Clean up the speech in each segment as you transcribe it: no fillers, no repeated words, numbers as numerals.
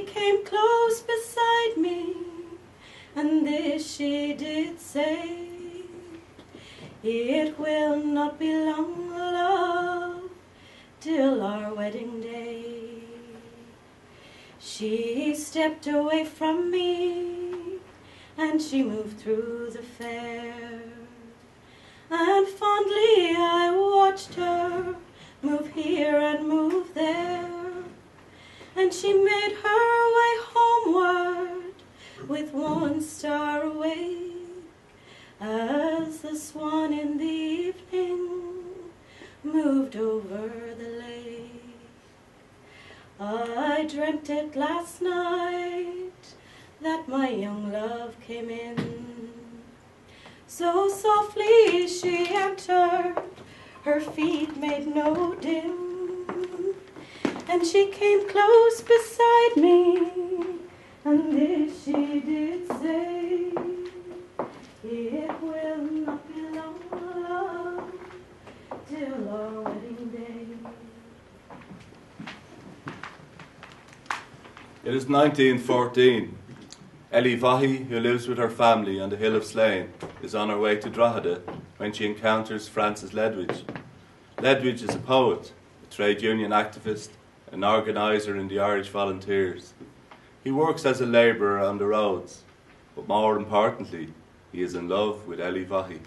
she came close beside me, and this she did say, it will not be long, love, till our wedding day. She stepped away from me, and she moved through the fair, and fondly I watched her move here and move there, and she made her way homeward with one star away, as the swan in the evening moved over the lake. I dreamt it last night that my young love came in. So softly she entered, her feet made no din, and she came close beside me, and this she did say, it will not be long, love, till our wedding day. It is 1914. Ellie Vaughey, who lives with her family on the hill of Slane, is on her way to Drogheda when she encounters Francis Ledwidge. Ledwidge is a poet, a trade union activist, an organiser in the Irish Volunteers. He works as a labourer on the roads, but more importantly, he is in love with Ellie Vaughey.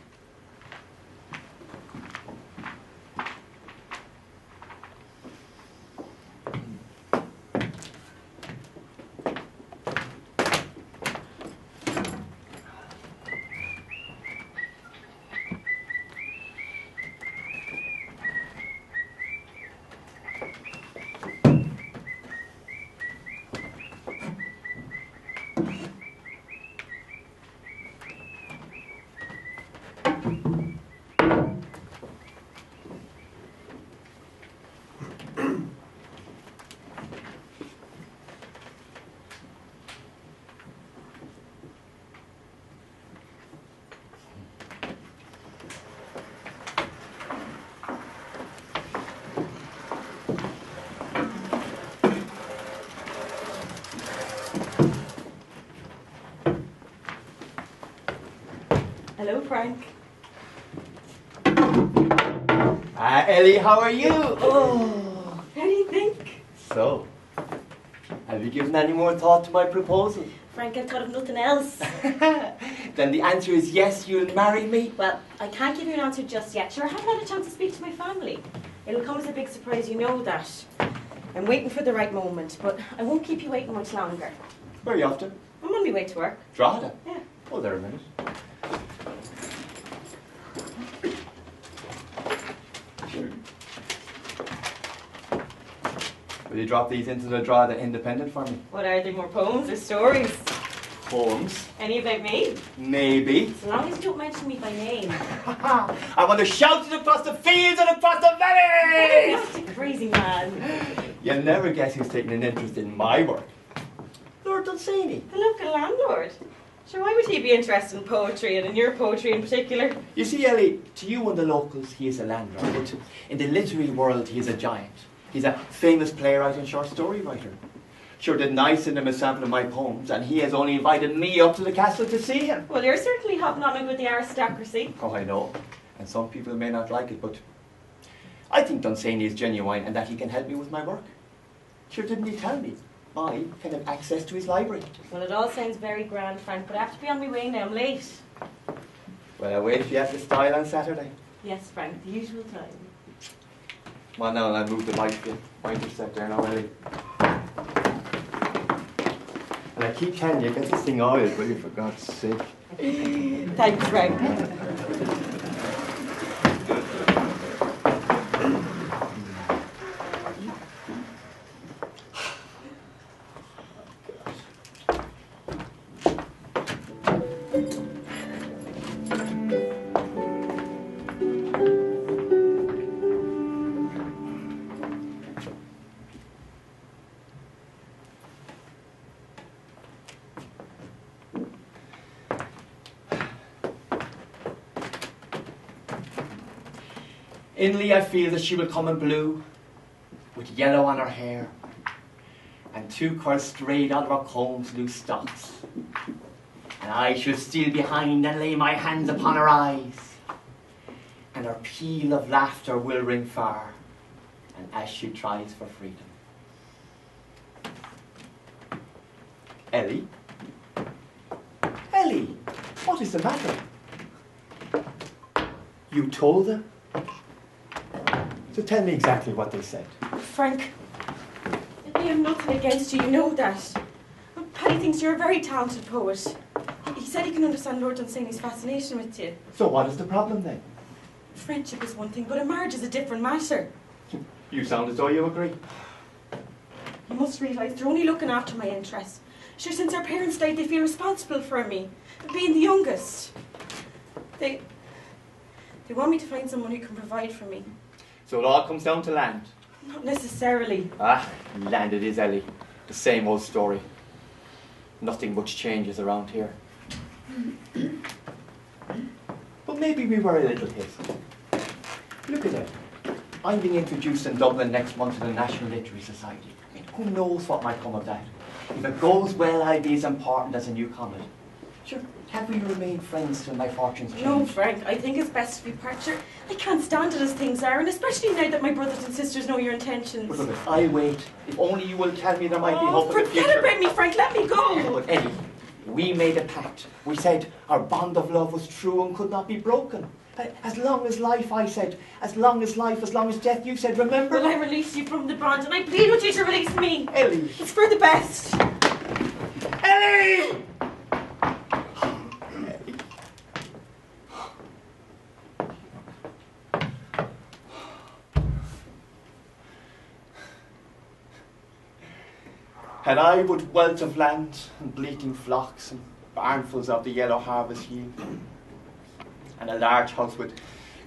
Hello, Frank. Ellie, how are you? Oh. How do you think? So, have you given any more thought to my proposal? Frank, I've thought of nothing else. Then the answer is yes, you'll marry me? Well, I can't give you an answer just yet. Sure, I haven't had a chance to speak to my family. It'll come as a big surprise, you know that. I'm waiting for the right moment, but I won't keep you waiting much longer. Where are you off to? I'm on my way to work. Drogheda? Yeah. Oh, there a minute. Will you drop these into the Drogheda Independent for me? What are they, more poems or stories? Poems? Any about me? Maybe. As long as you don't mention me by name. I want to shout it across the fields and across the valleys! You're a crazy man. You'll never guess who's taking an interest in my work. Lord Dunsaney. The local landlord. Sure, why would he be interested in poetry, and in your poetry in particular? You see, Ellie, to you and the locals, he is a landlord, but in the literary world, he is a giant. He's a famous playwright and short story writer. Sure, didn't I send him a sample of my poems, and he has only invited me up to the castle to see him. Well, you're certainly hobnobbing with the aristocracy. Oh, I know. And some people may not like it, but I think Dunsaney is genuine and that he can help me with my work. Sure, didn't he tell me I can have access to his library? Well, it all sounds very grand, Frank, but I have to be on my way now. I'm late. Well, I'll wait for you at the stile on Saturday. Yes, Frank, the usual time. Come on now, and I'll move the light for you. Mind your step there now, Ellie. And I keep telling you, get this thing oiled, will you, for God's sake? Thanks, Frank. Inly I feel that she will come in blue, with yellow on her hair, and took her straight out of her comb's loose stocks. And I should steal behind and lay my hands upon her eyes. And her peal of laughter will ring far, and as she tries for freedom. Ellie? Ellie, what is the matter? You told them? So tell me exactly what they said. Frank, I have nothing against you, you know that. Paddy thinks you're a very talented poet. He said he can understand Lord Dunsaney's fascination with you. So what is the problem then? Friendship is one thing, but a marriage is a different matter. You sound as though you agree. You must realise they're only looking after my interests. Sure, since our parents died, they feel responsible for me, being the youngest. They want me to find someone who can provide for me. So it all comes down to land? Not necessarily. Ah, land it is, Ellie. The same old story. Nothing much changes around here. But maybe we were a little hasty. Look at it. I'm being introduced in Dublin next month to the National Literary Society. I mean, who knows what might come of that? If it goes well, I'll be as important as a newcomer. Sure, have we remained friends till my fortunes change? No, Frank, I think it's best to be part. Sure, I can't stand it as things are, and especially now that my brothers and sisters know your intentions. But look, I'll wait. If only you will tell me there might be hope in the future. Forget about me, Frank, let me go! But Eddie, we made a pact. We said our bond of love was true and could not be broken. As long as life, I said. As long as life, as long as death, you said, remember? Well, I release you from the bond, and I plead with you to release me. Ellie. It's for the best. Ellie! Had I but wealth of land and bleating flocks and barnfuls of the yellow harvest yield, and a large house with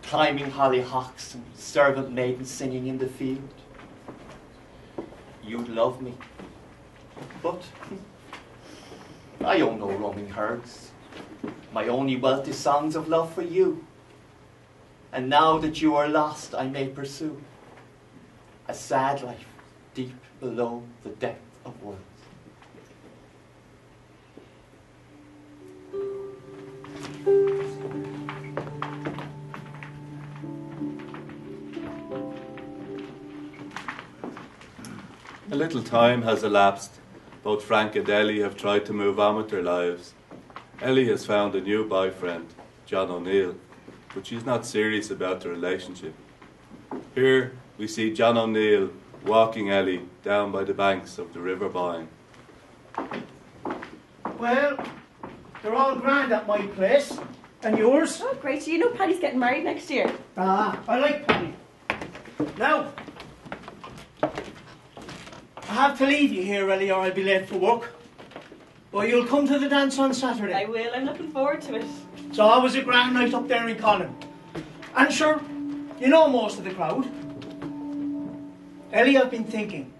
climbing hollyhocks and servant maidens singing in the field, you'd love me. But I own no roaming herds. My only wealth is songs of love for you. And now that you are lost, I may pursue a sad life deep below the depth of words. A little time has elapsed. Both Frank and Ellie have tried to move on with their lives. Ellie has found a new boyfriend, John O'Neill, but she's not serious about the relationship. Here we see John O'Neill walking Ellie down by the banks of the River Boyne. Well, they're all grand at my place. And yours? Oh, great. So you know Paddy's getting married next year. Ah, I like Paddy. Now, I have to leave you here, Ellie, or I'll be late for work. But you'll come to the dance on Saturday. I will. I'm looking forward to it. It's always a grand night up there in Colin. And sure, you know most of the crowd. Ellie, I've been thinking.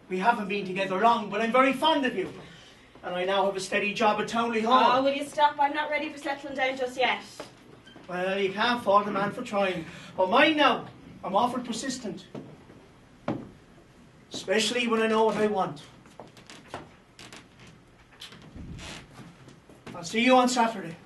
We haven't been together long, but I'm very fond of you. And I now have a steady job at Townley Hall. Oh, will you stop? I'm not ready for settling down just yet. Well, you can't fault a man for trying. But mine now, I'm awful persistent. Especially when I know what I want. I'll see you on Saturday.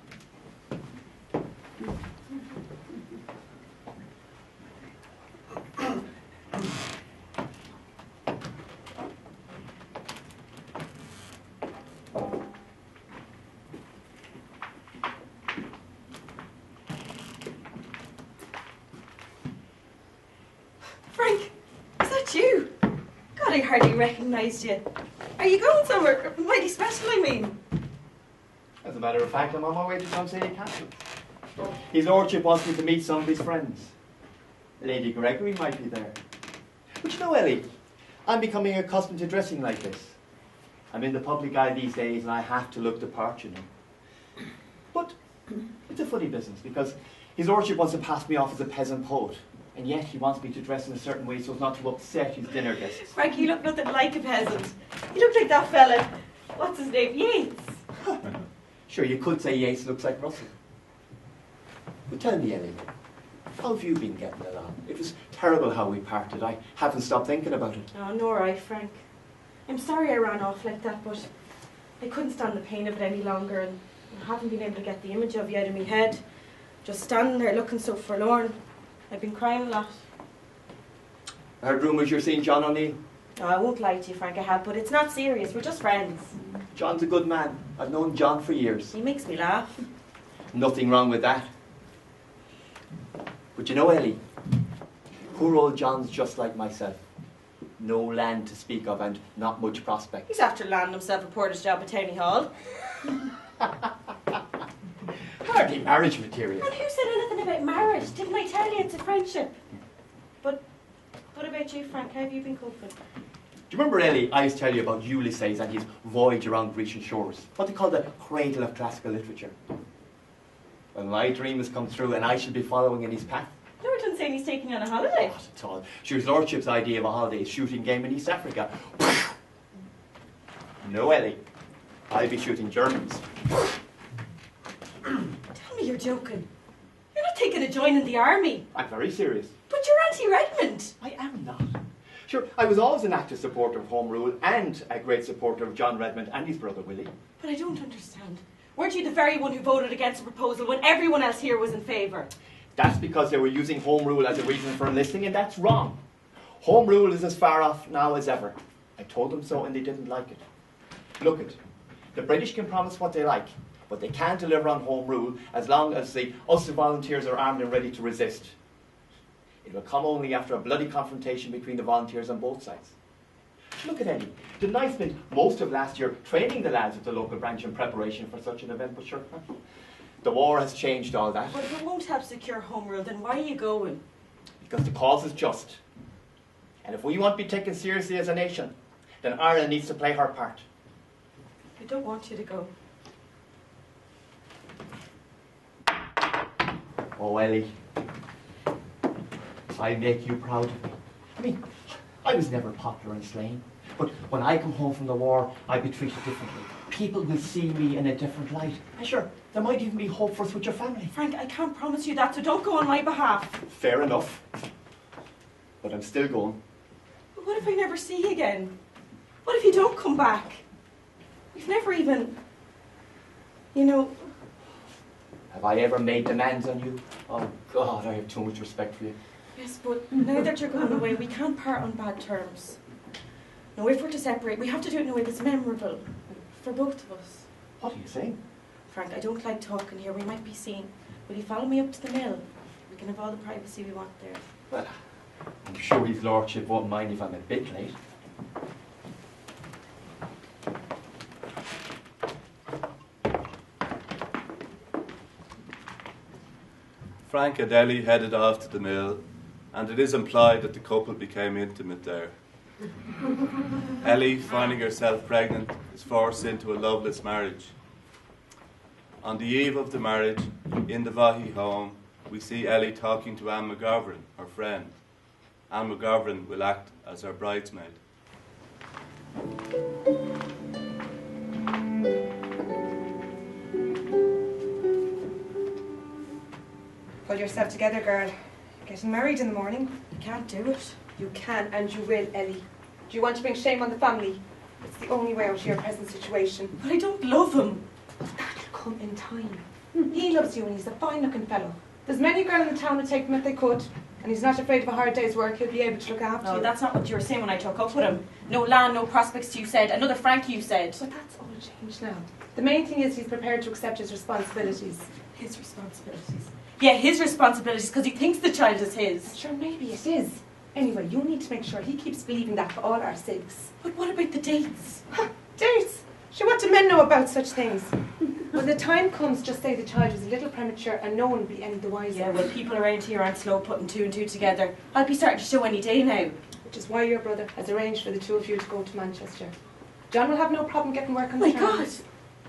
Frank, is that you? God, I hardly recognised you. Are you going somewhere mighty special, I mean? As a matter of fact, I'm on my way to Dunsaney Castle. His lordship wants me to meet some of his friends. Lady Gregory might be there. But you know, Ellie, I'm becoming accustomed to dressing like this. I'm in the public eye these days and I have to look the part, you know. But it's a funny business because his lordship wants to pass me off as a peasant poet. And yet he wants me to dress in a certain way so as not to upset his dinner guests. Frank, you look nothing like a peasant. You look like that fella. What's his name? Yates. Sure, you could say Yates looks like Russell. But tell me, Ellie, how have you been getting along? It was terrible how we parted. I haven't stopped thinking about it. Oh, nor I, Frank. I'm sorry I ran off like that, but I couldn't stand the pain of it any longer, and I haven't been able to get the image of you out of my head. Just standing there looking so forlorn. I've been crying a lot. I heard rumours you're seeing John O'Neill. No, I won't lie to you, Frank, I have, but it's not serious. We're just friends. John's a good man. I've known John for years. He makes me laugh. Nothing wrong with that. But you know, Ellie, poor old John's just like myself. No land to speak of and not much prospect. He's after landing himself a porter's job at Towney Hall. Hardly marriage material. And who said anything about marriage? Didn't I tell you it's a friendship? But what about you, Frank? How have you been coping? Do you remember, Ellie, I used to tell you about Ulysses and his voyage around Grecian shores? What they call the cradle of classical literature. Well, my dream has come true and I shall be following in his path. Lord Dunsaney's taking on a holiday. Not at all. Sure, his lordship's idea of a holiday is shooting game in East Africa. No, Ellie. I'll be shooting Germans. Tell me you're joking. You're not taking a join in the army. I'm very serious. But you're anti-Redmond. I am not. Sure, I was always an active supporter of Home Rule and a great supporter of John Redmond and his brother Willie. But I don't understand. Weren't you the very one who voted against the proposal when everyone else here was in favour? That's because they were using Home Rule as a reason for enlisting, and that's wrong. Home Rule is as far off now as ever. I told them so and they didn't like it. Look it, the British can promise what they like, but they can't deliver on Home Rule as long as the Ulster volunteers are armed and ready to resist. It will come only after a bloody confrontation between the volunteers on both sides. Look at Eddie. Didn't I spend most of last year training the lads of the local branch in preparation for such an event? But sure, the war has changed all that. But if it won't help secure Home Rule, then why are you going? Because the cause is just. And if we want to be taken seriously as a nation, then Ireland needs to play her part. I don't want you to go. Oh, Ellie. I make you proud of me. I mean, I was never popular in Slane, but when I come home from the war, I'll be treated differently. People will see me in a different light. And sure, there might even be hope for us with your family. Frank, I can't promise you that, so don't go on my behalf. Fair enough. But I'm still going. But what if I never see you again? What if you don't come back? We've never even, you know... Have I ever made demands on you? Oh, God, I have too much respect for you. Yes, but now that you're going away, we can't part on bad terms. No, if we're to separate, we have to do it in a way that's memorable for both of us. What are you saying? Frank, I don't like talking here. We might be seen. Will you follow me up to the mill? We can have all the privacy we want there. Well, I'm sure his lordship won't mind if I'm a bit late. Frank and Ellie headed off to the mill, and it is implied that the couple became intimate there. Ellie, finding herself pregnant, is forced into a loveless marriage. On the eve of the marriage, in the Vaughey home, we see Ellie talking to Anne McGovern, her friend. Anne McGovern will act as her bridesmaid. Pull yourself together, girl. Getting married in the morning. You can't do it. You can and you will, Ellie. Do you want to bring shame on the family? It's the only way out of your present situation. But I don't love him. But that'll come in time. He loves you and he's a fine-looking fellow. There's many girls in the town would take him if they could. And he's not afraid of a hard day's work. He'll be able to look after you. No, that's not what you were saying when I took up with him. No land, no prospects, you said. Another Frank, you said. But that's all changed now. The main thing is he's prepared to accept his responsibilities. His responsibilities. Yeah, his responsibilities, because he thinks the child is his. Sure, maybe it is. Anyway, you need to make sure he keeps believing that for all our sakes. But what about the dates? Dates? Sure, what do men know about such things? When the time comes, just say the child was a little premature and no one will be any the wiser. Yeah, well, people around here aren't slow putting two and two together. I'll be starting to show any day now. Which is why your brother has arranged for the two of you to go to Manchester. John will have no problem getting work on the My tram. God,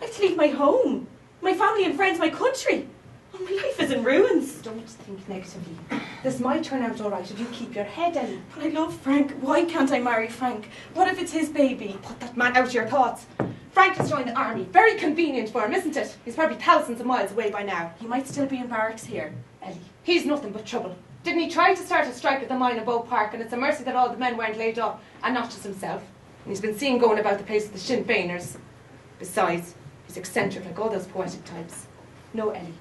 I have to leave my home, my family and friends, my country. Oh, my life is in ruins. Don't think negatively. This might turn out all right if you keep your head in. But I love Frank. Why can't I marry Frank? What if it's his baby? Put that man out of your thoughts. Frank has joined the army. Very convenient for him, isn't it? He's probably thousands of miles away by now. He might still be in barracks here. Ellie, he's nothing but trouble. Didn't he try to start a strike at the mine in Bow Park, and it's a mercy that all the men weren't laid off, and not just himself? And he's been seen going about the place with the Sinn Féiners. Besides, he's eccentric like all those poetic types. No, Ellie.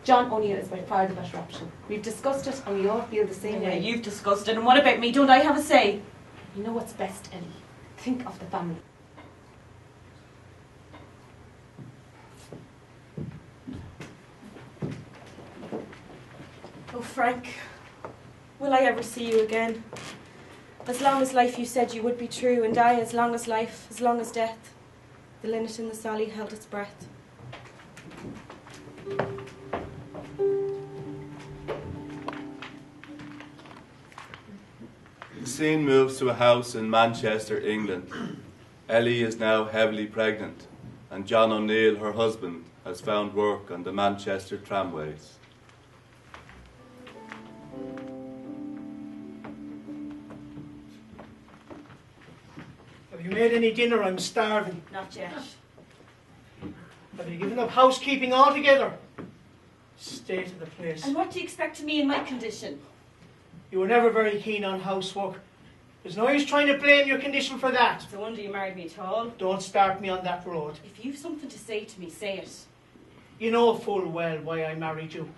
John O'Neill is by far the better option. We've discussed it and we all feel the same way. You've discussed it, and what about me? Don't I have a say? You know what's best, Ellie. Think of the family. Oh, Frank, will I ever see you again? As long as life you said you would be true, and I as long as life, as long as death. The linnet in the sally held its breath. The scene moves to a house in Manchester, England. Ellie is now heavily pregnant, and John O'Neill, her husband, has found work on the Manchester tramways. Have you made any dinner? I'm starving. Not yet. Have you given up housekeeping altogether? State of the place. And what do you expect of me in my condition? You were never very keen on housework. There's no use trying to blame your condition for that. It's a wonder you married me at all. Don't start me on that road. If you've something to say to me, say it. You know full well why I married you.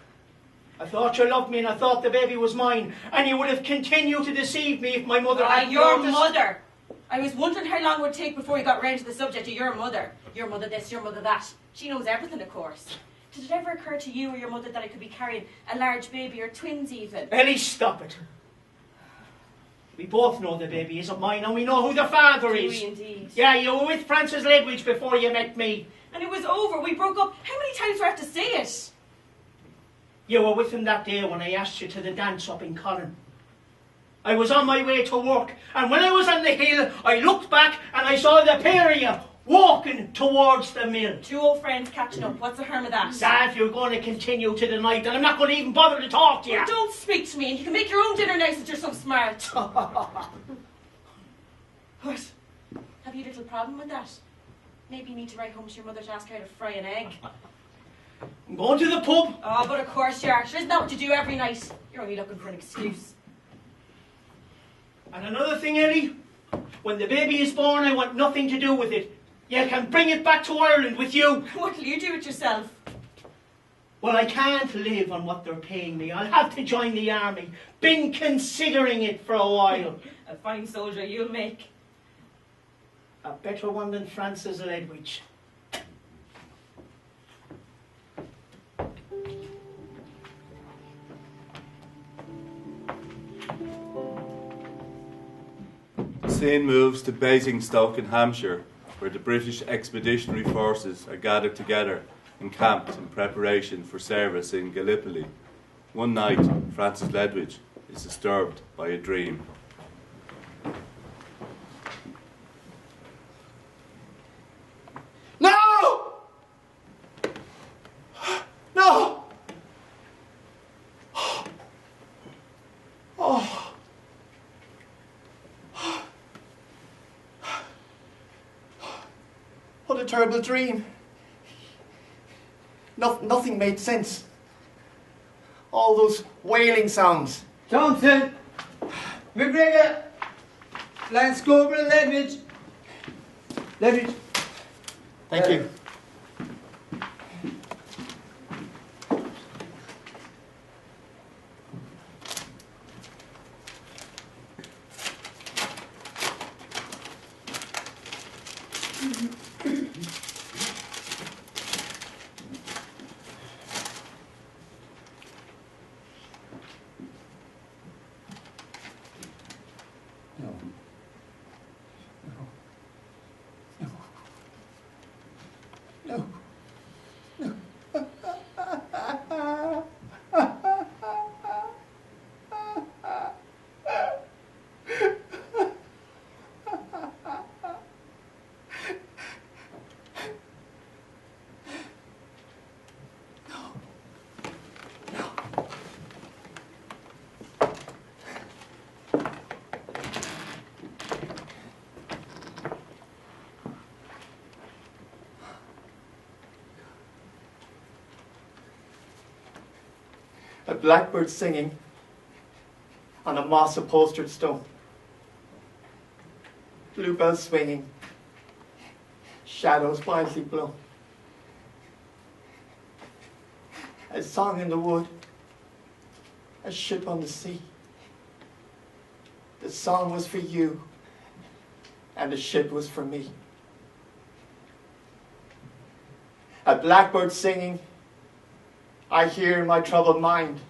I thought you loved me and I thought the baby was mine, and you would have continued to deceive me if my mother had Your noticed. mother! I was wondering how long it would take before you got round to the subject of your mother. Your mother this, your mother that. She knows everything, of course. Did it ever occur to you or your mother that I could be carrying a large baby, or twins even? Ellie, stop it. We both know the baby isn't mine, and we know who the father Do is. we indeed? Yeah, you were with Francis Ledwidge before you met me. And it was over. We broke up. How many times do I have to say it? You were with him that day when I asked you to the dance up in Colin. I was on my way to work, and when I was on the hill, I looked back and I saw the pair of you walking towards the mill. Two old friends catching up. What's the harm of that? If you're going to continue to the night, then I'm not going to even bother to talk to you. Well, don't speak to me, and you can make your own dinner now since you're so smart. What? Have you a little problem with that? Maybe you need to write home to your mother to ask her how to fry an egg. I'm going to the pub. Oh, but of course you are. Sure, isn't that what you do every night? You're only looking for an excuse. And another thing, Ellie, when the baby is born, I want nothing to do with it. You can bring it back to Ireland with you. What'll you do with yourself? Well, I can't live on what they're paying me. I'll have to join the army. Been considering it for a while. A fine soldier you'll make. A better one than Francis Ledwidge. The scene moves to Basingstoke in Hampshire, where the British expeditionary forces are gathered together, encamped in preparation for service in Gallipoli. One night, Francis Ledwidge is disturbed by a dream. No! No! Oh. What a terrible dream. Nothing made sense. All those wailing sounds. Thompson, McGregor, Lance Corporal Ledwidge. Ledwidge. Thank you. A blackbird singing on a moss upholstered stone. Bluebells swinging, shadows wildly blown. A song in the wood, a ship on the sea. The song was for you, and the ship was for me. A blackbird singing, I hear in my troubled mind.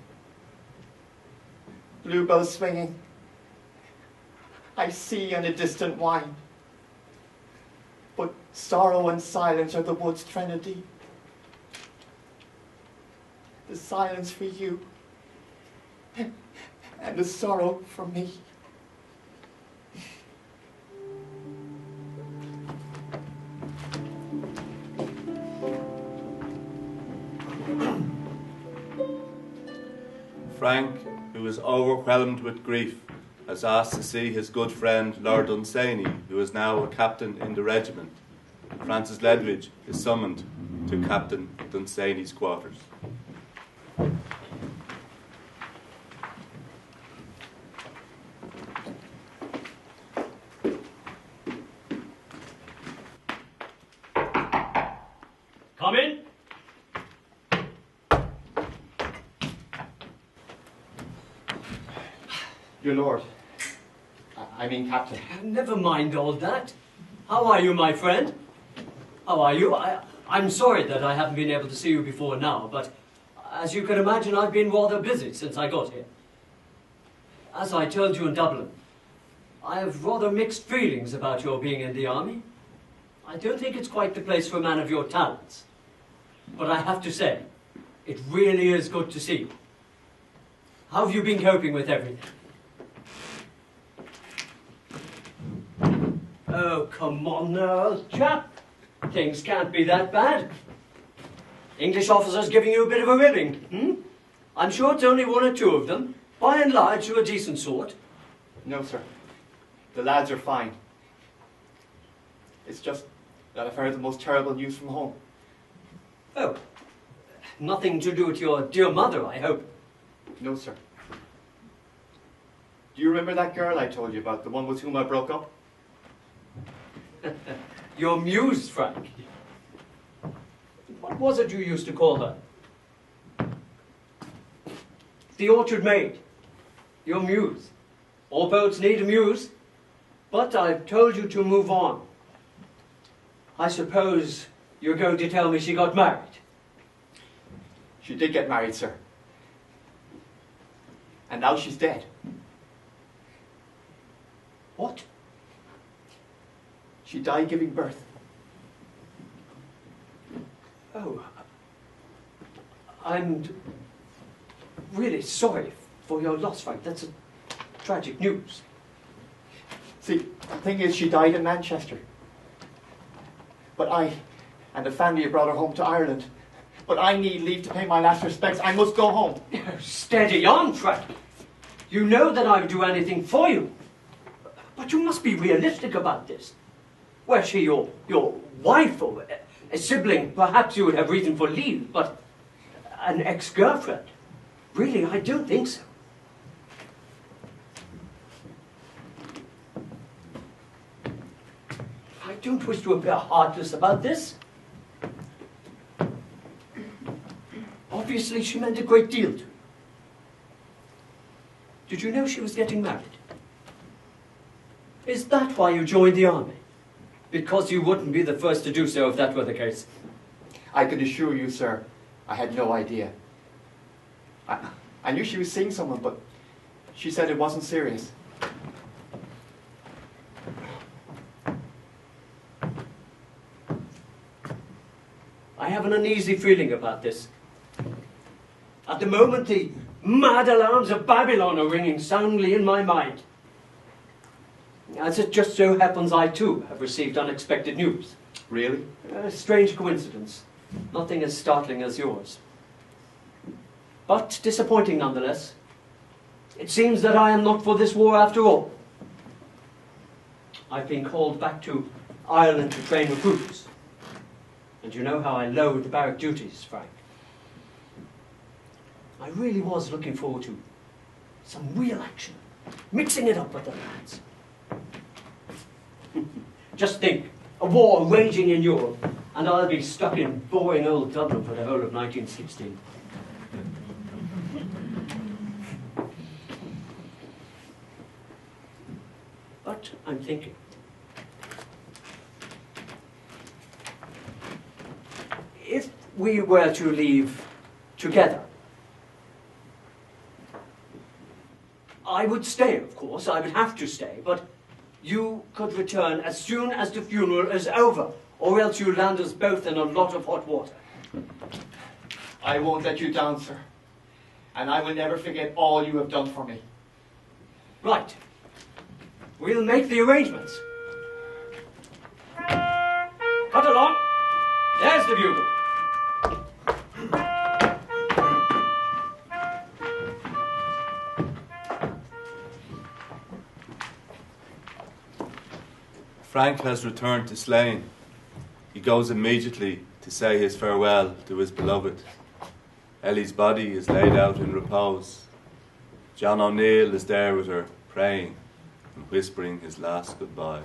Bluebells swinging, I see on a distant wind. But sorrow and silence are the wood's trinity. The silence for you, and the sorrow for me. Frank, who is overwhelmed with grief, has asked to see his good friend Lord Dunsaney, who is now a captain in the regiment. Francis Ledwidge is summoned to Captain Dunsaney's quarters. Come in. Your lord, I mean captain. Never mind all that. How are you, my friend? How are you? I'm sorry that I haven't been able to see you before now, but as you can imagine, I've been rather busy since I got here. As I told you in Dublin, I have rather mixed feelings about your being in the army. I don't think it's quite the place for a man of your talents. But I have to say, it really is good to see you. How have you been coping with everything? Oh, come on now, old chap. Things can't be that bad. English officers giving you a bit of a ribbing, hmm? I'm sure it's only one or two of them. By and large, you're a decent sort. No, sir. The lads are fine. It's just that I've heard the most terrible news from home. Oh, nothing to do with your dear mother, I hope. No, sir. Do you remember that girl I told you about, the one with whom I broke up? Your muse, Frank. What was it you used to call her? The orchard maid. Your muse. All poets need a muse. But I've told you to move on. I suppose you're going to tell me she got married. She did get married, sir. And now she's dead. What? She died giving birth. Oh, I'm really sorry for your loss, Frank. That's a tragic news. See, the thing is, she died in Manchester. But I and the family have brought her home to Ireland. But I need leave to pay my last respects. I must go home. Steady on, Frank. You know that I would do anything for you. But you must be realistic about this. Were she your wife or a sibling, perhaps you would have reason for leave, but an ex-girlfriend? Really, I don't think so. I don't wish to appear heartless about this. Obviously, she meant a great deal to you. Did you know she was getting married? Is that why you joined the army? Because you wouldn't be the first to do so if that were the case. I can assure you, sir, I had no idea. I knew she was seeing someone, but she said it wasn't serious. I have an uneasy feeling about this. At the moment, the mad alarms of Babylon are ringing soundly in my mind. As it just so happens, I too have received unexpected news. Really? A strange coincidence. Nothing as startling as yours. But disappointing nonetheless. It seems that I am not for this war after all. I've been called back to Ireland to train recruits. And you know how I loathe the barrack duties, Frank. I really was looking forward to some real action, mixing it up with the lads. Just think, a war raging in Europe, and I'll be stuck in boring old Dublin for the whole of 1916. But I'm thinking. If we were to leave together, I would stay, of course. I would have to stay, but you could return as soon as the funeral is over, or else you land us both in a lot of hot water. I won't let you down, sir. And I will never forget all you have done for me. Right. We'll make the arrangements. Cut along. There's the bugle. Frank has returned to Slane. He goes immediately to say his farewell to his beloved. Ellie's body is laid out in repose. John O'Neill is there with her, praying and whispering his last goodbye.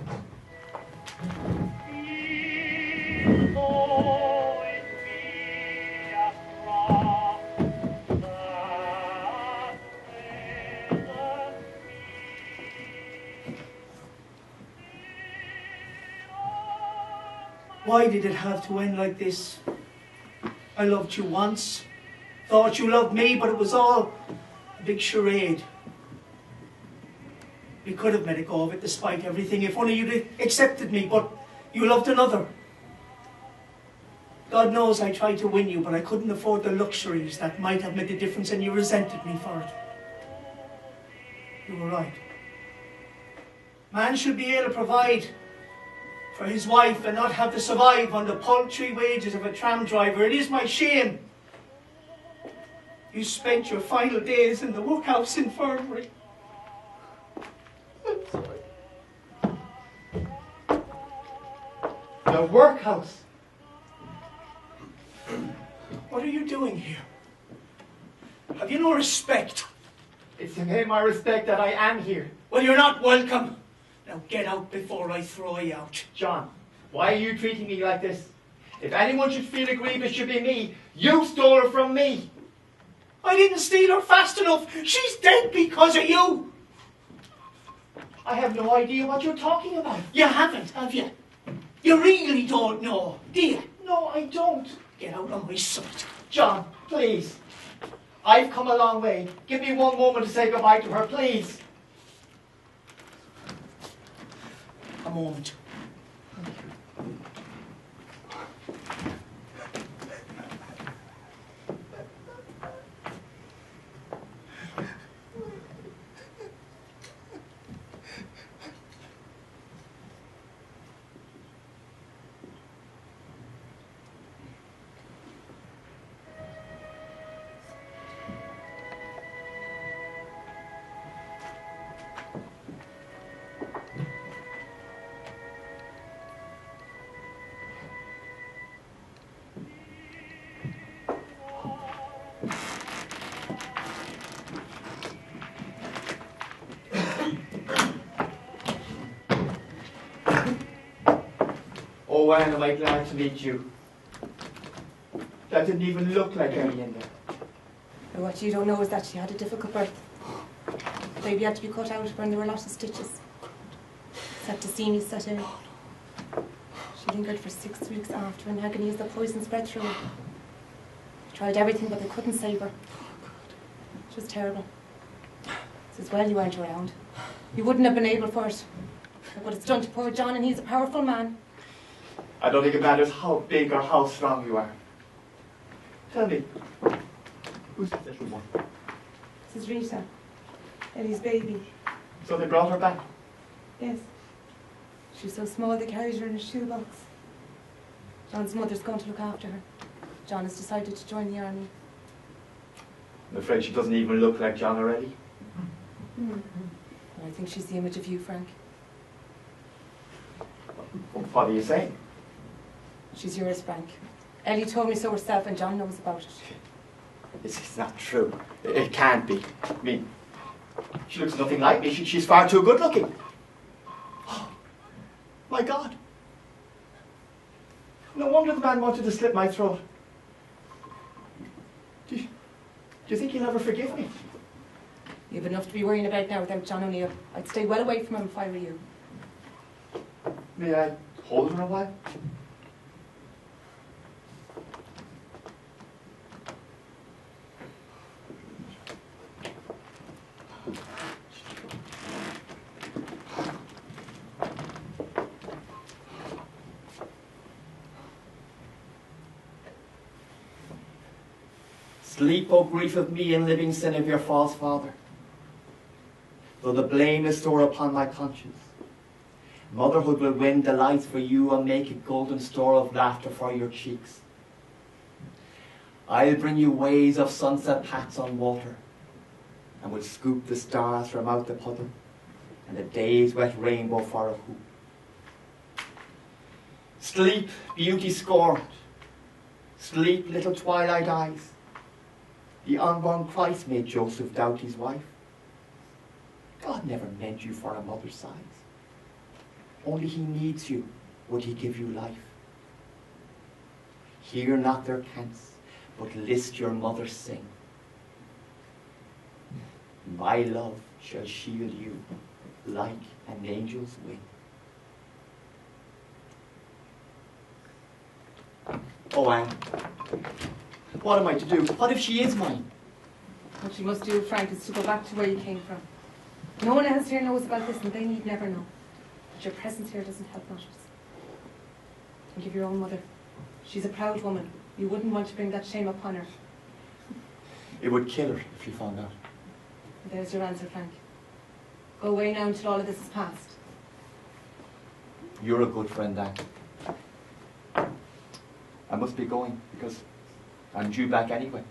Why did it have to end like this? I loved you once, thought you loved me, but it was all a big charade. We could have let it go of it despite everything, if only you'd accepted me, but you loved another. God knows I tried to win you, but I couldn't afford the luxuries that might have made a difference, and you resented me for it. You were right. Man should be able to provide for his wife and not have to survive on the paltry wages of a tram driver. It is my shame. You spent your final days in the workhouse infirmary. I'm sorry. The workhouse? What are you doing here? Have you no respect? It's to pay my respect that I am here. Well, you're not welcome. Now get out before I throw you out. John, why are you treating me like this? If anyone should feel aggrieved, it should be me. You stole her from me. I didn't steal her fast enough. She's dead because of you. I have no idea what you're talking about. You haven't, have you? You really don't know, do you? No, I don't. Get out of my sight. John, please. I've come a long way. Give me one moment to say goodbye to her, please. A moment. Oh, Anne, am I glad to meet you. That didn't even look like Ellie in there. But what you don't know is that she had a difficult birth. The baby had to be cut out when there were a lot of stitches. Septicemia set in. She lingered for 6 weeks after, in agony as the poison spread through her. They tried everything, but they couldn't save her. It was terrible. It's as well you weren't around. You wouldn't have been able for it. Look what it's done to poor John, and he's a powerful man. I don't think it matters how big or how strong you are. Tell me, who's this little one? This is Rita, Ellie's baby. So they brought her back? Yes. She was so small they carried her in a shoebox. John's mother's going to look after her. John has decided to join the army. I'm afraid she doesn't even look like John already. And I think she's the image of you, Frank. What are you saying? She's yours, Frank. Ellie told me so herself, and John knows about it. This is not true. It can't be. I mean, she looks nothing like me. She's far too good looking. My God. No wonder the man wanted to slit my throat. Do you think he'll ever forgive me? You've enough to be worrying about now without John O'Neill. I'd stay well away from him if I were you. May I hold him a while? Sleep, O grief of me, in living sin of your false father. Though the blame is sore upon my conscience, motherhood will win delights for you and make a golden store of laughter for your cheeks. I'll bring you waves of sunset pats on water, and will scoop the stars from out the puddle, and the day's wet rainbow for a hoop. Sleep, beauty scorned. Sleep, little twilight eyes. The unborn Christ made Joseph doubt his wife. God never meant you for a mother's size. Only he needs you, would he give you life. Hear not their cants, but list your mother sing. My love shall shield you like an angel's wing. Oh, Anne, what am I to do? What if she is mine? What you must do, Frank, is to go back to where you came from. No one else here knows about this, and they need never know. But your presence here doesn't help matters. Think of your own mother. She's a proud woman. You wouldn't want to bring that shame upon her. It would kill her if she found out. There's your answer, Frank. Go away now until all of this is past. You're a good friend, Anne. I must be going, because I'm due back anyway.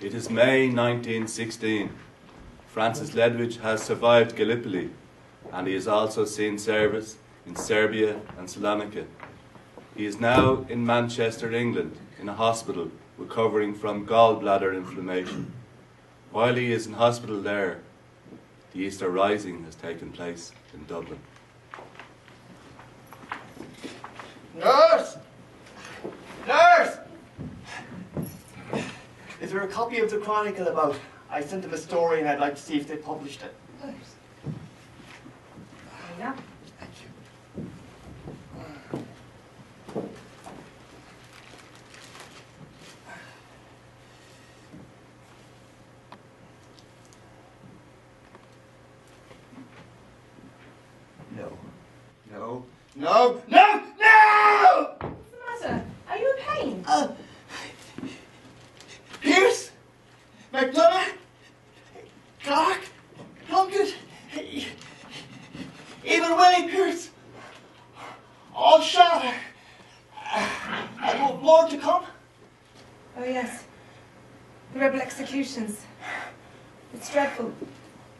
It is May 1916. Francis Ledwidge has survived Gallipoli, and he has also seen service in Serbia and Salonika. He is now in Manchester, England, in a hospital, recovering from gallbladder inflammation. While he is in hospital there, the Easter Rising has taken place in Dublin. Nurse! Nurse! Is there a copy of the Chronicle about? I sent them a story and I'd like to see if they published it. Yeah. Thank you. No. No. No. No. No! What's the matter? Are you in pain? Pearse, McDonough, Clark, Plunkett, even Willie Pearse, all shot. And more to come. Oh, yes. The rebel executions. It's dreadful.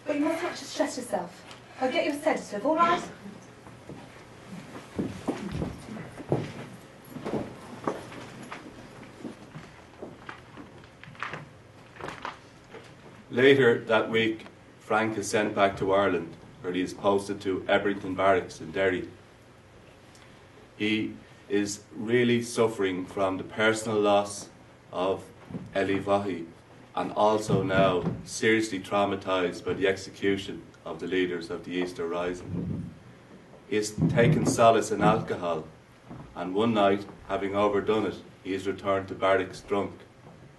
But you must not just stress yourself. I'll get you a sedative, all right? Later that week, Frank is sent back to Ireland, where he is posted to Ebrington Barracks in Derry. He is really suffering from the personal loss of Ellie Vaughey, and also now seriously traumatised by the execution of the leaders of the Easter Rising. He has taken solace in alcohol, and one night, having overdone it, he is returned to barracks drunk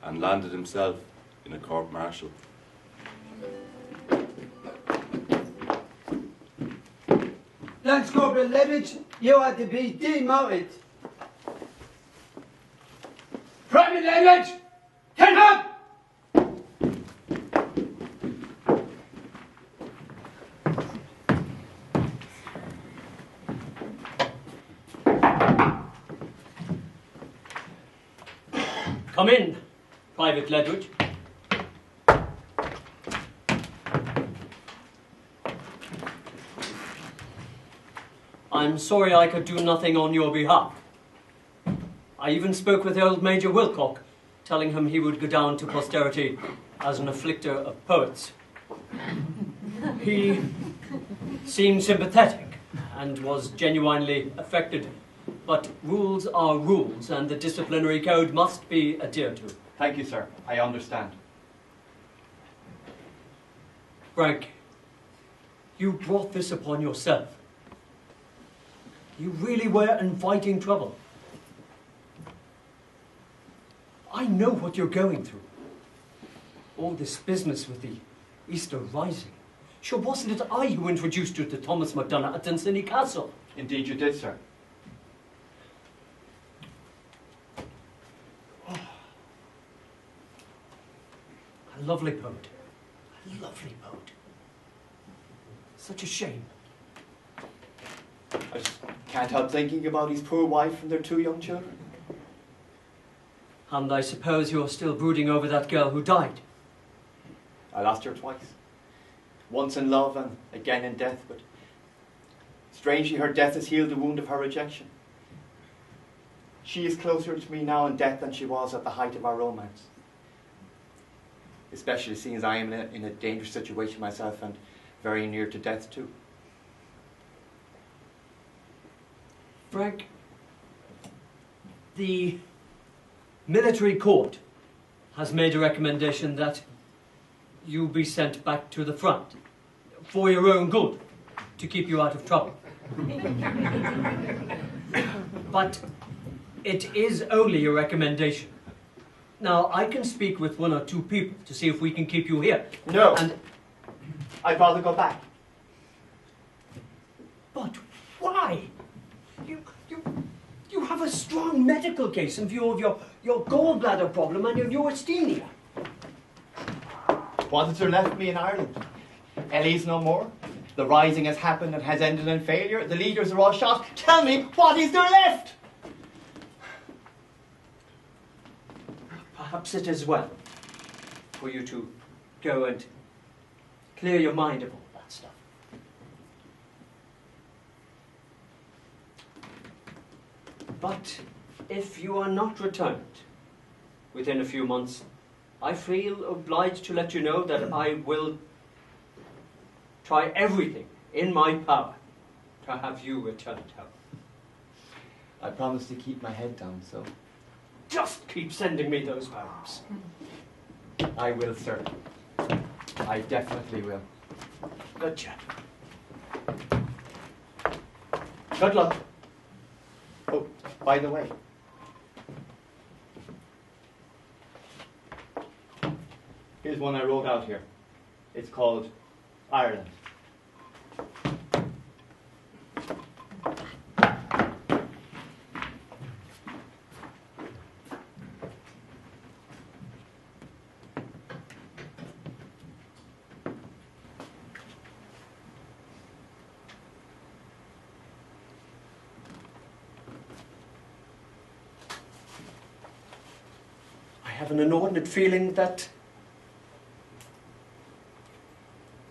and landed himself in a court-martial. Lance Corporal Ledwidge, you are to be demoted. Private Ledwidge, get up! Come in, Private Ledwidge. I'm sorry I could do nothing on your behalf. I even spoke with old Major Wilcock, telling him he would go down to posterity as an afflictor of poets. He seemed sympathetic and was genuinely affected, but rules are rules and the disciplinary code must be adhered to. Thank you, sir. I understand. Frank, you brought this upon yourself. You really were inviting trouble. I know what you're going through. All this business with the Easter Rising. Sure, wasn't it I who introduced you to Thomas McDonough at Dunsaney Castle? Indeed you did, sir. A lovely poet. A lovely poet. Such a shame. I just can't help thinking about his poor wife and their 2 young children. And I suppose you're still brooding over that girl who died. I lost her twice. Once in love and again in death, but strangely her death has healed the wound of her rejection. She is closer to me now in death than she was at the height of our romance. Especially seeing as I am in a dangerous situation myself and very near to death too. Frank, the military court has made a recommendation that you be sent back to the front for your own good, to keep you out of trouble. But it is only a recommendation. Now, I can speak with 1 or 2 people to see if we can keep you here. No, And I'd rather go back. but why? You have a strong medical case in view of your gallbladder problem and your neurasthenia. What is there left of me in Ireland? Ellie's no more. The rising has happened and has ended in failure. The leaders are all shot. Tell me, what is there left? Perhaps it is well. for you to go and clear your mind of all that stuff. But if you are not returned within a few months, I feel obliged to let you know that I will try everything in my power to have you returned home. I promise to keep my head down, so. Just keep sending me those poems. I will, sir. I definitely will. Good chap. Good luck. Oh, by the way. Here's one I wrote out here. It's called Ireland. I have an inordinate feeling that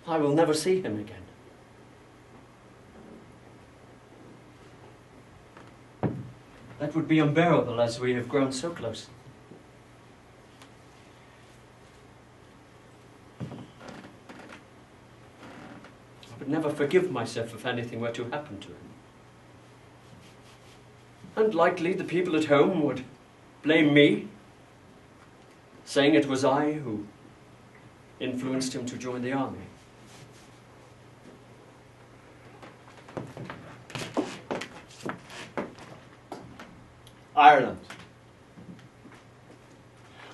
I will never see him again. That would be unbearable as we have grown so close. I would never forgive myself if anything were to happen to him. And likely the people at home would blame me, saying it was I who influenced him to join the army. Ireland.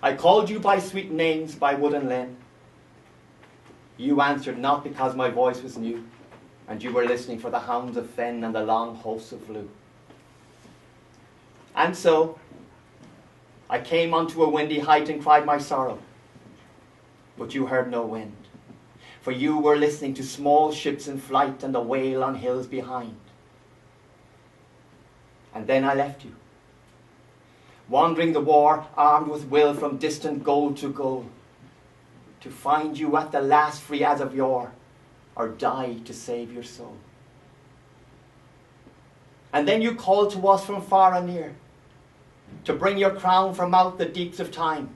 I called you by sweet names by wood and lane. You answered not because my voice was new, and you were listening for the hounds of fen and the long hosts of Lugh. And so, I came unto a windy height and cried my sorrow, but you heard no wind, for you were listening to small ships in flight and a wail on hills behind. And then I left you, wandering the war, armed with will from distant goal to goal, to find you at the last free as of yore, or die to save your soul. And then you called to us from far and near, to bring your crown from out the deeps of time.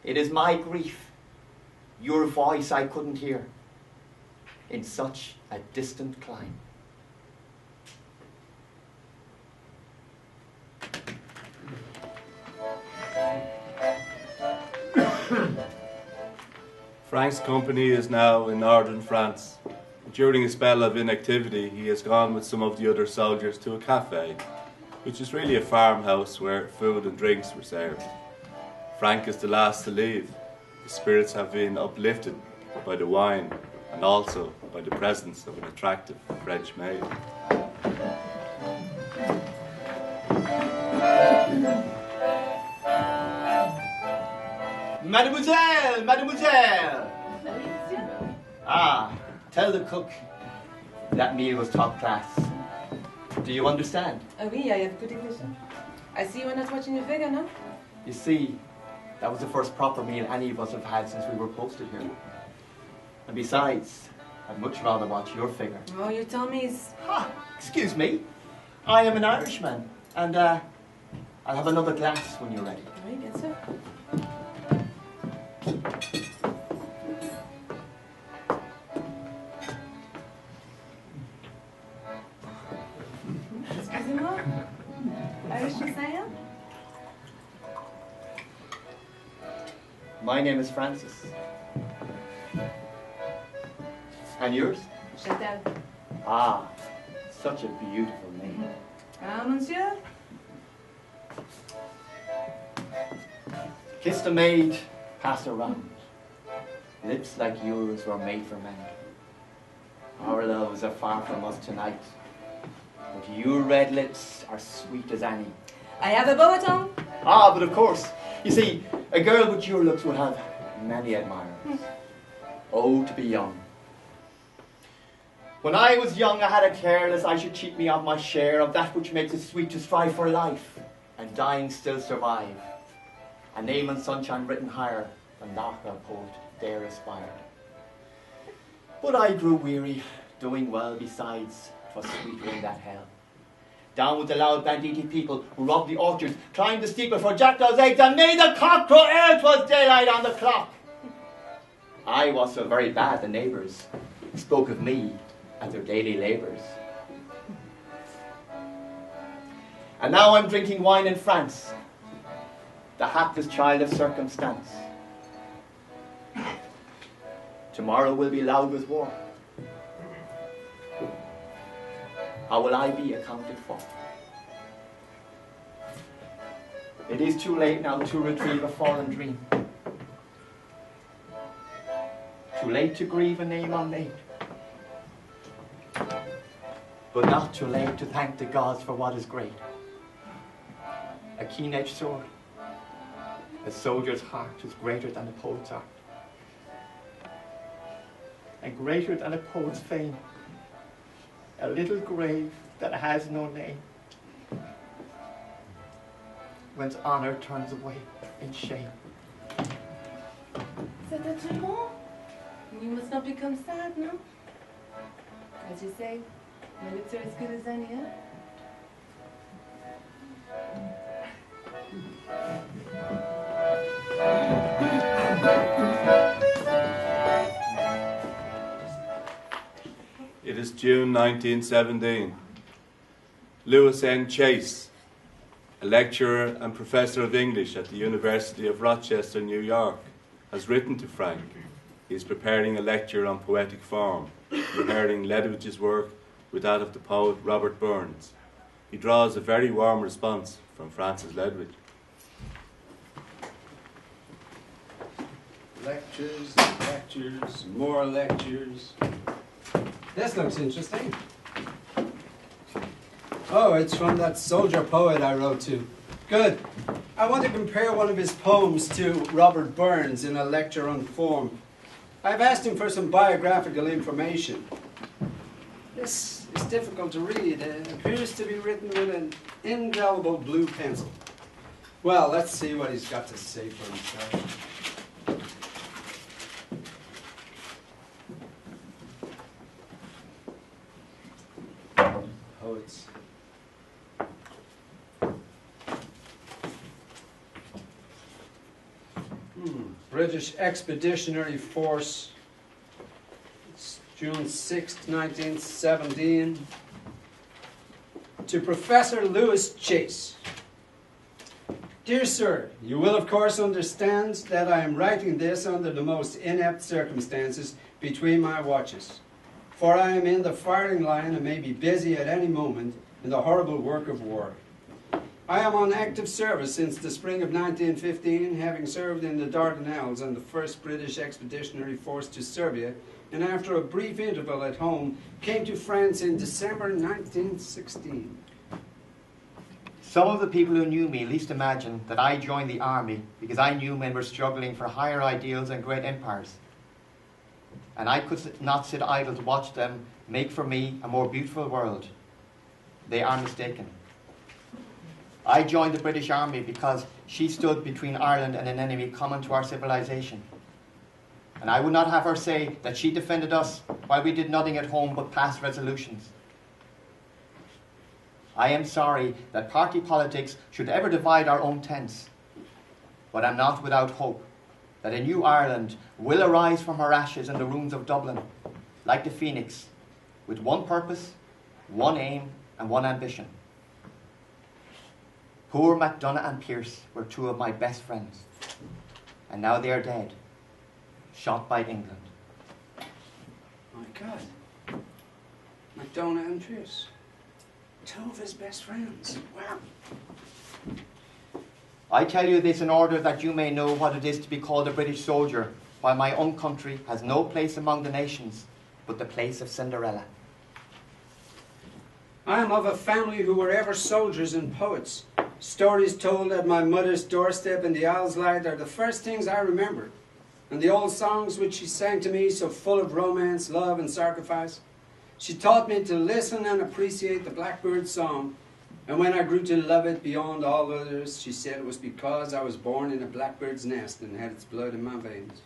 It is my grief, your voice I couldn't hear, in such a distant clime. Frank's company is now in northern France. During a spell of inactivity, he has gone with some of the other soldiers to a cafe, which is really a farmhouse where food and drinks were served. Frank is the last to leave. His spirits have been uplifted by the wine and also by the presence of an attractive French maid. Mademoiselle, mademoiselle! Ah, tell the cook that meal was top class. Do you understand? Oui, I have good English. I see you are not watching your figure, no? You see, that was the first proper meal any of us have had since we were posted here. And besides, I'd much rather watch your figure. Oh, you tell me. Ha! Excuse me. I am an Irishman, and I'll have another glass when you're ready. Oui, bien sûr. Excusez-moi. Irish Messiah? My name is Francis. And yours? Chantal. Ah, such a beautiful name. Ah, monsieur? Kiss the maid, pass her round. Lips like yours were made for men. Our loves are far from us tonight, but your red lips are sweet as any. I have a bow tongue. Ah, but of course. You see, a girl with your looks would have many admirers. Oh, to be young. When I was young, I had a care lest I should cheat me of my share of that which makes it sweet to strive for life, and dying still survive. a name and sunshine written higher than that our poet dare aspired. But I grew weary, doing well besides, 'twas sweeter in that hell. Down with the loud banditti people who robbed the orchards, climbed the steeple for jackdaws' eggs, and made the cock crow ere 'twas daylight on the clock. I was so very bad the neighbours spoke of me as their daily labours. And now I'm drinking wine in France, the hapless child of circumstance. Tomorrow will be loud with war. How will I be accounted for? It is too late now to retrieve a fallen dream. Too late to grieve a name unmade. But not too late to thank the gods for what is great. A keen-edged sword. A soldier's heart is greater than a poet's art. And greater than a poet's fame. A little grave that has no name. Whence honour turns away in shame. C'était tout bon? You must not become sad, no? As you say, my lips are as good as any, eh? It is June 1917. Lewis N. Chase, a lecturer and professor of English at the University of Rochester, New York, has written to Frank. He is preparing a lecture on poetic form, comparing Ledwidge's work with that of the poet Robert Burns. He draws a very warm response from Francis Ledwidge. Lectures, lectures, more lectures. This looks interesting. Oh, it's from that soldier poet I wrote to. Good. I want to compare one of his poems to Robert Burns in a lecture on form. I've asked him for some biographical information. This is difficult to read. It appears to be written with an indelible blue pencil. Well, let's see what he's got to say for himself. Poets. British Expeditionary Force. It's June 6th, 1917. To Professor Lewis Chase. Dear Sir, you will of course understand that I am writing this under the most inept circumstances between my watches. For I am in the firing line and may be busy at any moment in the horrible work of war. I am on active service since the spring of 1915, having served in the Dardanelles and the 1st British Expeditionary Force to Serbia, and after a brief interval at home, came to France in December 1916. Some of the people who knew me least imagined that I joined the army because I knew men were struggling for higher ideals and great empires. And I could not sit idle to watch them make for me a more beautiful world. They are mistaken. I joined the British Army because she stood between Ireland and an enemy common to our civilization. And I would not have her say that she defended us while we did nothing at home but pass resolutions. I am sorry that party politics should ever divide our own tents, but I'm not without hope that a new Ireland will arise from her ashes in the ruins of Dublin, like the phoenix, with one purpose, one aim, and one ambition. Poor MacDonagh and Pearse were two of my best friends, and now they are dead, shot by England. My God. MacDonagh and Pearse. Two of his best friends. Wow. I tell you this in order that you may know what it is to be called a British soldier, while my own country has no place among the nations but the place of Cinderella. I am of a family who were ever soldiers and poets. Stories told at my mother's doorstep in the Owl's Light are the first things I remember. And the old songs which she sang to me, so full of romance, love, and sacrifice. She taught me to listen and appreciate the blackbird's song, And when I grew to love it beyond all others, she said it was because I was born in a blackbird's nest and had its blood in my veins.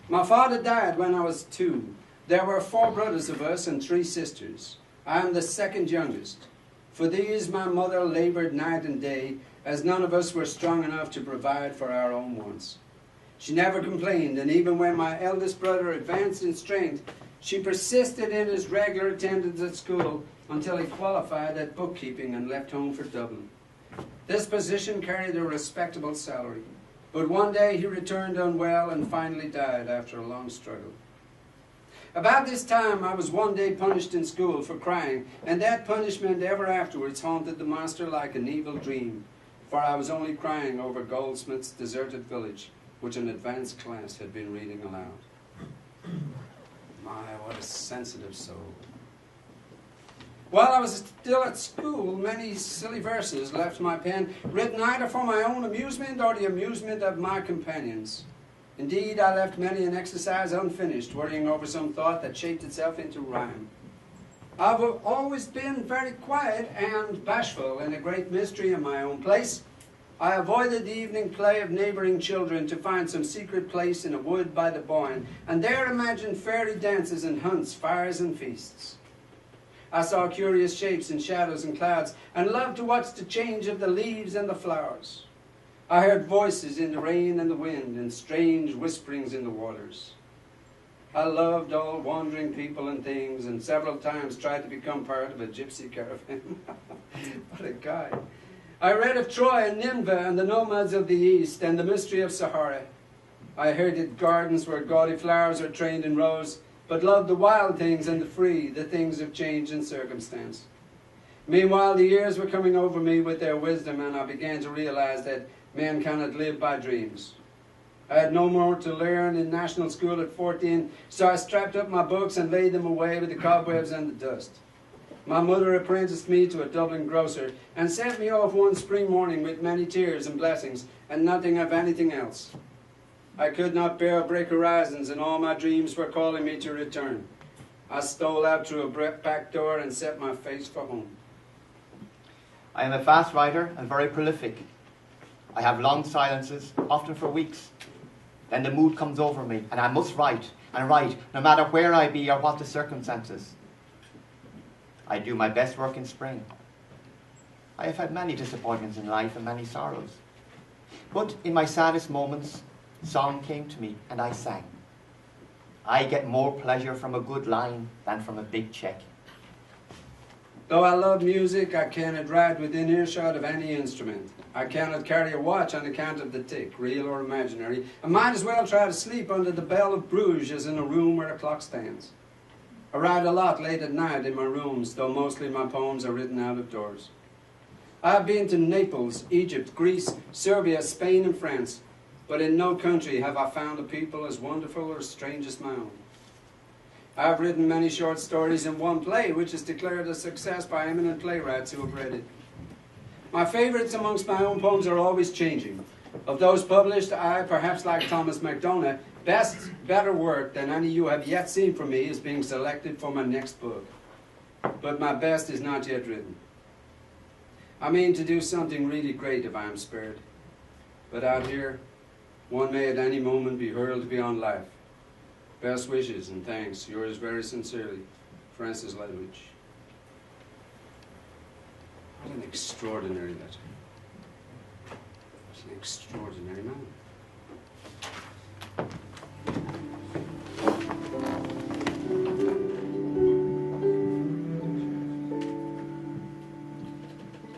My father died when I was 2. There were 4 brothers of us and 3 sisters. I am the second youngest. For these my mother laboured night and day, as none of us were strong enough to provide for our own wants. She never complained, and even when my eldest brother advanced in strength, she persisted in his regular attendance at school until he qualified at bookkeeping and left home for Dublin. This position carried a respectable salary, but one day he returned unwell and finally died after a long struggle. About this time I was one day punished in school for crying, and that punishment ever afterwards haunted the master like an evil dream, for I was only crying over Goldsmith's Deserted Village, which an advanced class had been reading aloud. My, what a sensitive soul. While I was still at school, many silly verses left my pen, written either for my own amusement or the amusement of my companions. Indeed, I left many an exercise unfinished, worrying over some thought that shaped itself into rhyme. I've always been very quiet and bashful in a great mystery in my own place. I avoided the evening play of neighbouring children to find some secret place in a wood by the Boyne, and there imagined fairy dances and hunts, fires and feasts. I saw curious shapes in shadows and clouds, and loved to watch the change of the leaves and the flowers. I heard voices in the rain and the wind, and strange whisperings in the waters. I loved all wandering people and things, and several times tried to become part of a gypsy caravan. What a guy. I read of Troy and Nineveh and the nomads of the East and the mystery of Sahara. I heard of gardens where gaudy flowers are trained in rows, but loved the wild things and the free, the things of change and circumstance. Meanwhile, the years were coming over me with their wisdom, and I began to realize that men cannot live by dreams. I had no more to learn in national school at 14, so I strapped up my books and laid them away with the cobwebs and the dust. My mother apprenticed me to a Dublin grocer and sent me off one spring morning with many tears and blessings and nothing of anything else. I could not bear break horizons, and all my dreams were calling me to return. I stole out through a back door and set my face for home. I am a fast writer and very prolific. I have long silences, often for weeks. Then the mood comes over me, and I must write, and write, no matter where I be or what the circumstances. I do my best work in spring. I have had many disappointments in life and many sorrows. But in my saddest moments, song came to me, and I sang. I get more pleasure from a good line than from a big check. Though I love music, I cannot ride within earshot of any instrument. I cannot carry a watch on account of the tick, real or imaginary. I might as well try to sleep under the bell of Bruges as in a room where a clock stands. I write a lot late at night in my rooms, though mostly my poems are written out of doors. I have been to Naples, Egypt, Greece, Serbia, Spain and France, but in no country have I found a people as wonderful or strange as my own. I have written many short stories in one play, which is declared a success by eminent playwrights who have read it. My favourites amongst my own poems are always changing. Of those published, I, perhaps like Thomas MacDonagh, better work than any you have yet seen from me is being selected for my next book. But my best is not yet written. I mean to do something really great if I am spared. But out here, one may at any moment be hurled beyond life. Best wishes and thanks, yours very sincerely, Francis Ledwidge. What an extraordinary letter. What an extraordinary man.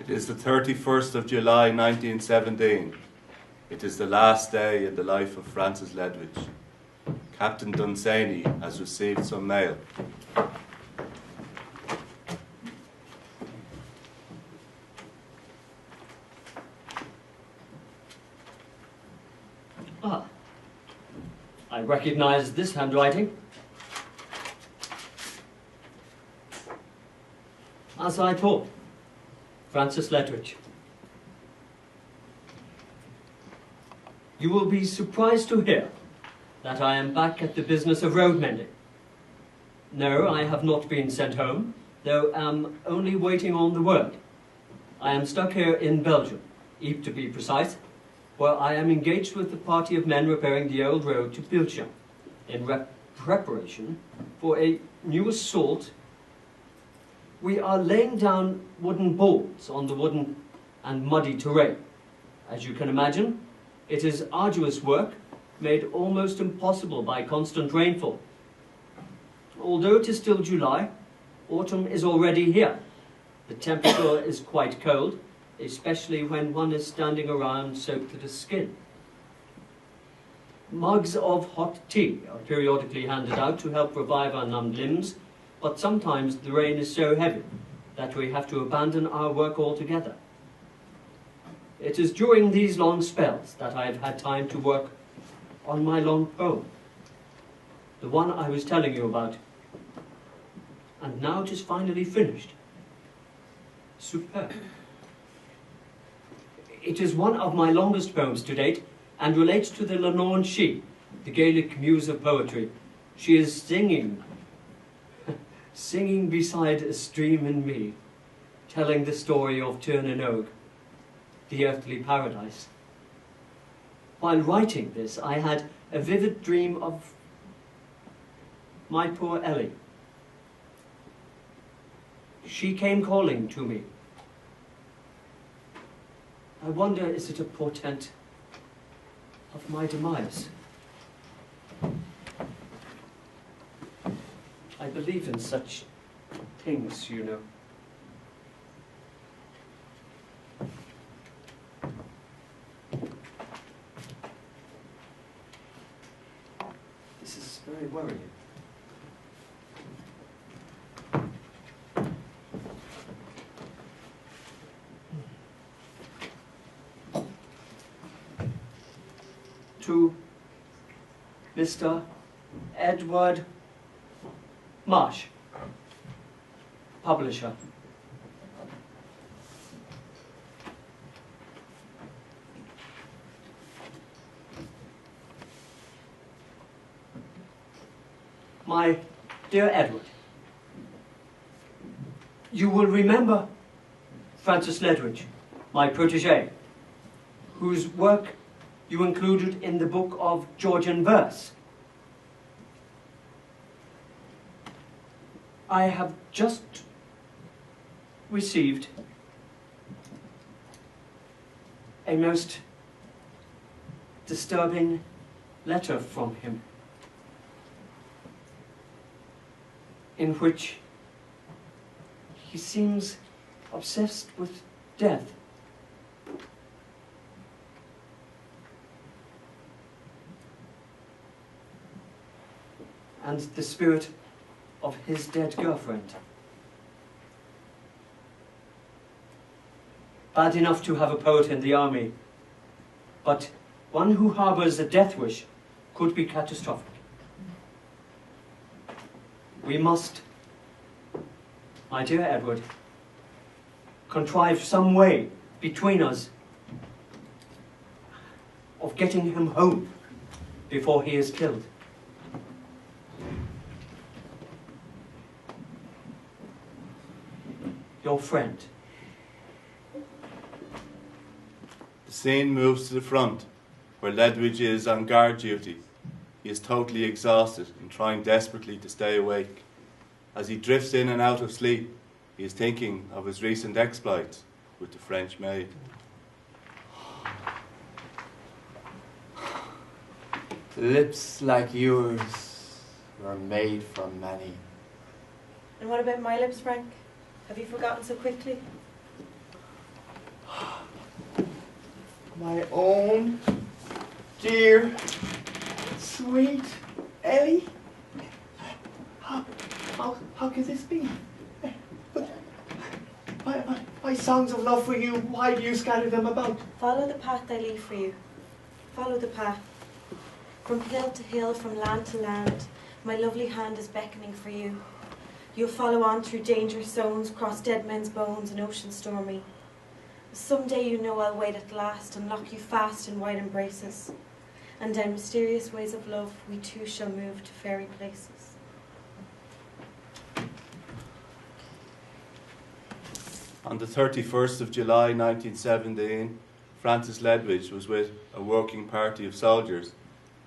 It is the 31st of July 1917. It is the last day in the life of Francis Ledwidge. Captain Dunsaney has received some mail. Ah, I recognize this handwriting. As I thought, Francis Ledwidge. You will be surprised to hear that I am back at the business of road mending. No, I have not been sent home, though am only waiting on the word. I am stuck here in Belgium, Ypres to be precise, where I am engaged with a party of men repairing the old road to Pilchen in preparation for a new assault. We are laying down wooden boards on the wooden and muddy terrain. As you can imagine, it is arduous work, made almost impossible by constant rainfall. Although it is still July, autumn is already here. The temperature is quite cold, especially when one is standing around soaked to the skin. Mugs of hot tea are periodically handed out to help revive our numbed limbs, but sometimes the rain is so heavy that we have to abandon our work altogether. It is during these long spells that I have had time to work on my long poem, the one I was telling you about, and now it is finally finished. Superb. It is one of my longest poems to date and relates to the Lenorn She, the Gaelic muse of poetry. She is singing, singing beside a stream in me, telling the story of Tirnanog, the earthly paradise. While writing this, I had a vivid dream of my poor Ellie. She came calling to me. I wonder, is it a portent of my demise? I believe in such things, you know. This is very worrying. To Mr. Edward Marsh, publisher. My dear Edward, you will remember Francis Ledwidge, my protégé, whose work you included in the book of Georgian verse. I have just received a most disturbing letter from him, in which he seems obsessed with death. And the spirit of his dead girlfriend. Bad enough to have a poet in the army, but one who harbours a death wish could be catastrophic. We must, my dear Edward, contrive some way between us of getting him home before he is killed. Your friend. The scene moves to the front, where Ledwidge is on guard duty. He is totally exhausted and trying desperately to stay awake. As he drifts in and out of sleep, he is thinking of his recent exploits with the French maid. Lips like yours were made for many. And what about my lips, Frank? Have you forgotten so quickly? My own dear, sweet Ellie. How could this be? But my songs of love for you, why do you scatter them about? Follow the path I leave for you. Follow the path. From hill to hill, from land to land, my lovely hand is beckoning for you. You'll follow on through dangerous zones, cross dead men's bones and ocean stormy. Someday you know I'll wait at last and lock you fast in white embraces. And down mysterious ways of love, we too shall move to fairy places. On the 31st of July 1917, Francis Ledwidge was with a working party of soldiers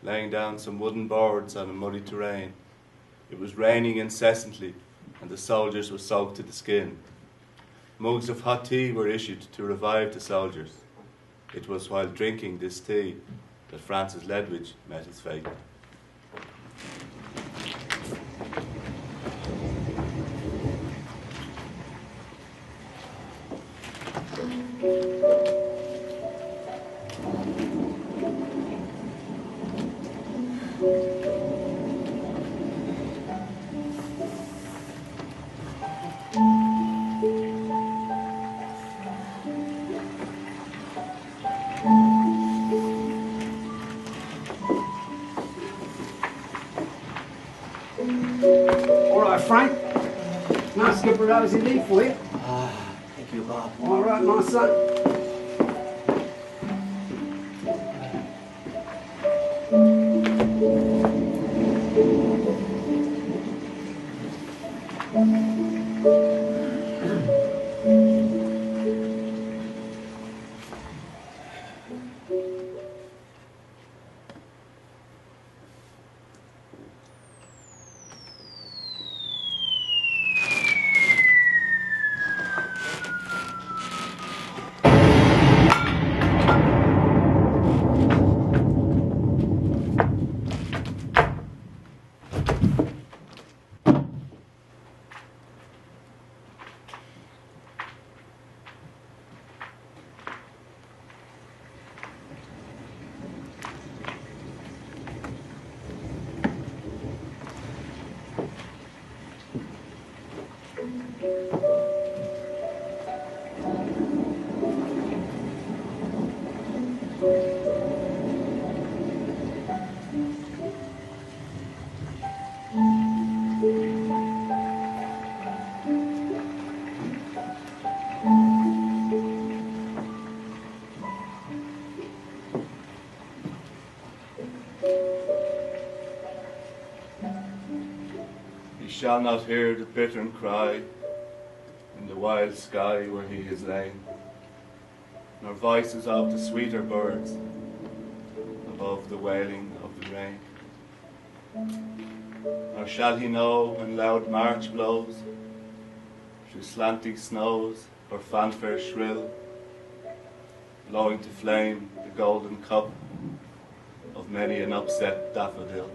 laying down some wooden boards on a muddy terrain. It was raining incessantly and the soldiers were soaked to the skin. Mugs of hot tea were issued to revive the soldiers. It was while drinking this tea that Francis Ledwidge met his fate. Frank, nice to get rid of leave for you. Thank you, Bob. All right, my son. Shall not hear the bittern cry in the wild sky where he is lain, nor voices of the sweeter birds above the wailing of the rain. Nor shall he know when loud March blows through slanting snows or fanfare shrill, blowing to flame the golden cup of many an upset daffodil.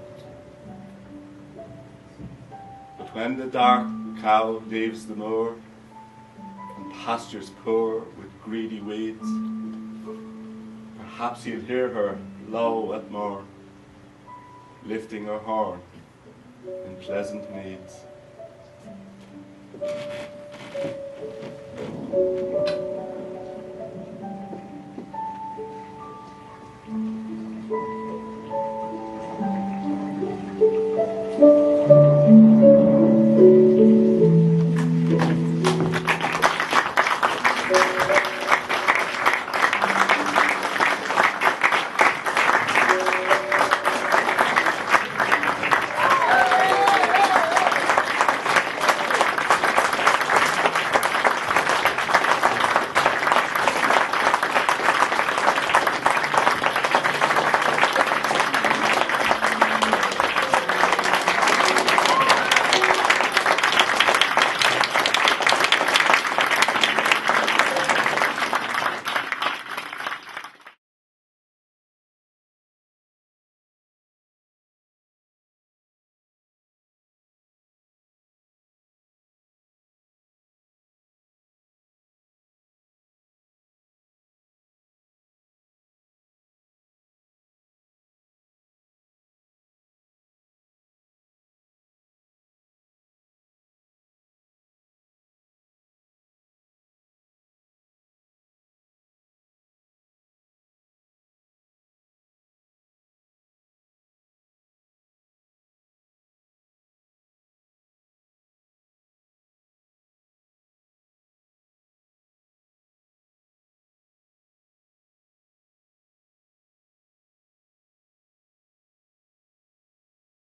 When the dark cow leaves the moor and pastures poor with greedy weeds, perhaps he'll hear her low at morn, lifting her horn in pleasant meads.